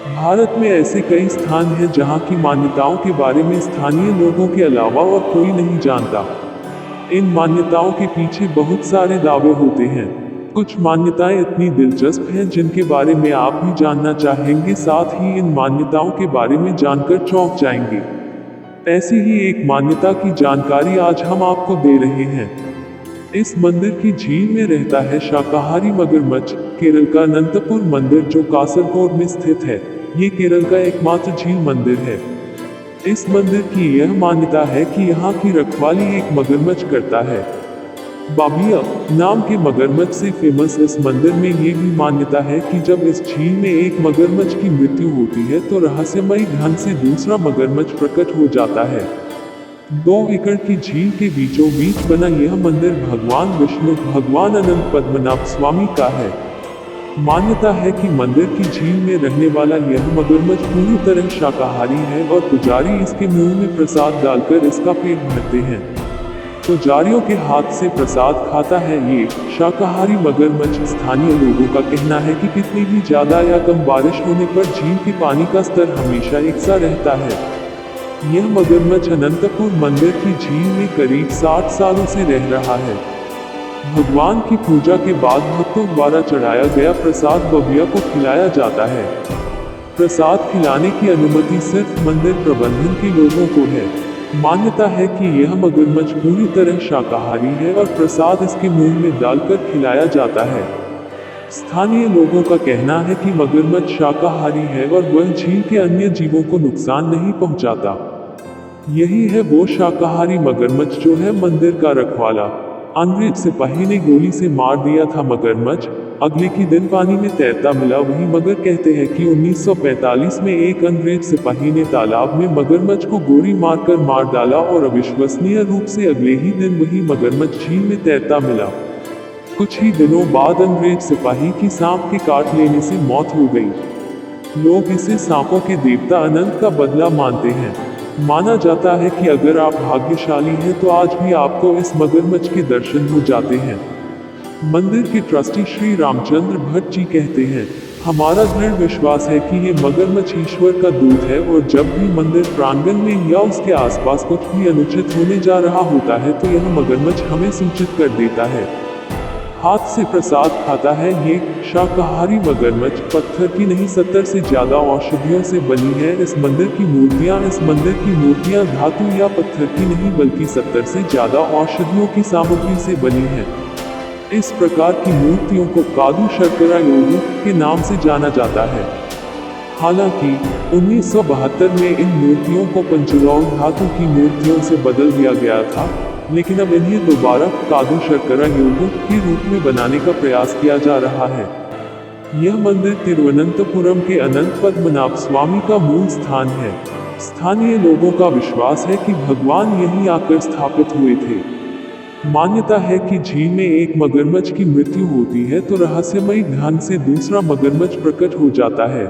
भारत में ऐसे कई स्थान हैं जहां की मान्यताओं के बारे में स्थानीय लोगों के अलावा और कोई नहीं जानता। इन मान्यताओं के पीछे बहुत सारे दावे होते हैं। कुछ मान्यताएं इतनी दिलचस्प हैं जिनके बारे में आप भी जानना चाहेंगे, साथ ही इन मान्यताओं के बारे में जानकर चौंक जाएंगे। ऐसी ही एक मान्यता की जानकारी आज हम आपको दे रहे हैं। इस मंदिर की झील में रहता है शाकाहारी मगरमच्छ। केरल का अनंतपुर मंदिर जो कासरगोड में स्थित है, ये केरल का एकमात्र झील मंदिर है। इस मंदिर की यह मान्यता है कि यहाँ की रखवाली एक मगरमच्छ करता है। बाबिया नाम के मगरमच्छ से फेमस इस मंदिर में ये भी मान्यता है कि जब इस झील में एक मगरमच्छ की मृत्यु होती है तो रहस्यमयी ढंग से दूसरा मगरमच्छ प्रकट हो जाता है। 2 एकड़ की झील के बीचों बीच बना यह मंदिर भगवान विष्णु भगवान अनंत पद्मनाभ स्वामी का है। मान्यता है कि मंदिर की झील में रहने वाला यह मगरमच्छ पूरी तरह शाकाहारी है और पुजारी इसके मुंह में प्रसाद डालकर इसका पेट भरते हैं। पुजारियों के हाथ से प्रसाद खाता है ये शाकाहारी मगरमच्छ। स्थानीय लोगों का कहना है कि कितनी भी ज्यादा या कम बारिश होने पर झील के पानी का स्तर हमेशा एकसा रहता है। यह मगरमच्छ अनंतपुर मंदिर की झील में करीब 60 सालों से रह रहा है। भगवान की पूजा के बाद भक्तों द्वारा चढ़ाया गया प्रसाद बबिया को खिलाया जाता है। प्रसाद खिलाने की अनुमति सिर्फ मंदिर प्रबंधन के लोगों को है। मान्यता है कि यह मगरमच्छ पूरी तरह शाकाहारी है और प्रसाद इसके मुंह में डालकर खिलाया जाता है। स्थानीय लोगों का कहना है कि मगरमच्छ शाकाहारी है और वह झील के अन्य जीवों को नुकसान नहीं पहुंचाता। यही है वो शाकाहारी मगरमच्छ जो है मंदिर का रखवाला। अंग्रेज सिपाही ने गोली से मार दिया था मगरमच्छ, अगले ही दिन पानी में तैरता मिला वही मगर। कहते हैं कि 1945 में एक अंग्रेज सिपाही ने तालाब में मगरमच्छ को गोली मारकर मार डाला और अविश्वसनीय रूप से अगले ही दिन वही मगरमच्छ झील में तैरता मिला। कुछ ही दिनों बाद अंग्रेज सिपाही की सांप के काट लेने से मौत हो गई। लोग इसे सांपों के देवता अनंत का बदला मानते हैं। माना जाता है कि अगर आप भाग्यशाली हैं तो आज भी आपको इस मगरमच्छ के दर्शन हो जाते हैं। मंदिर के ट्रस्टी श्री रामचंद्र भट्ट जी कहते हैं, हमारा दृढ़ विश्वास है कि ये मगरमच्छ ईश्वर का दूत है और जब भी मंदिर प्रांगण में या उसके आसपास कुछ भी अनुचित होने जा रहा होता है तो यह मगरमच्छ हमें सूचित कर देता है। हाथ से प्रसाद खाता है ये शाकाहारी मगरमच्छ। पत्थर की नहीं 70 से ज्यादा औषधियों से बनी है इस मंदिर की मूर्तियां धातु या पत्थर की नहीं बल्कि 70 से ज्यादा औषधियों की सामग्री से बनी है। इस प्रकार की मूर्तियों को कादू शर्करा योगी के नाम से जाना जाता है। हालांकि 1972 में इन मूर्तियों को पंचलौह धातु की मूर्तियों से बदल दिया गया था, लेकिन अब इन्हें दोबारा कादू शर्करा योगी के रूप में बनाने का प्रयास किया जा रहा है। यह मंदिर तिरुवनंतपुरम के अनंत पद्मनाभ स्वामी का मूल स्थान है। स्थानीय लोगों का विश्वास है कि भगवान यहीं आकर स्थापित हुए थे। मान्यता है कि झील में एक मगरमच्छ की मृत्यु होती है तो रहस्यमयी ढंग से दूसरा मगरमच्छ प्रकट हो जाता है।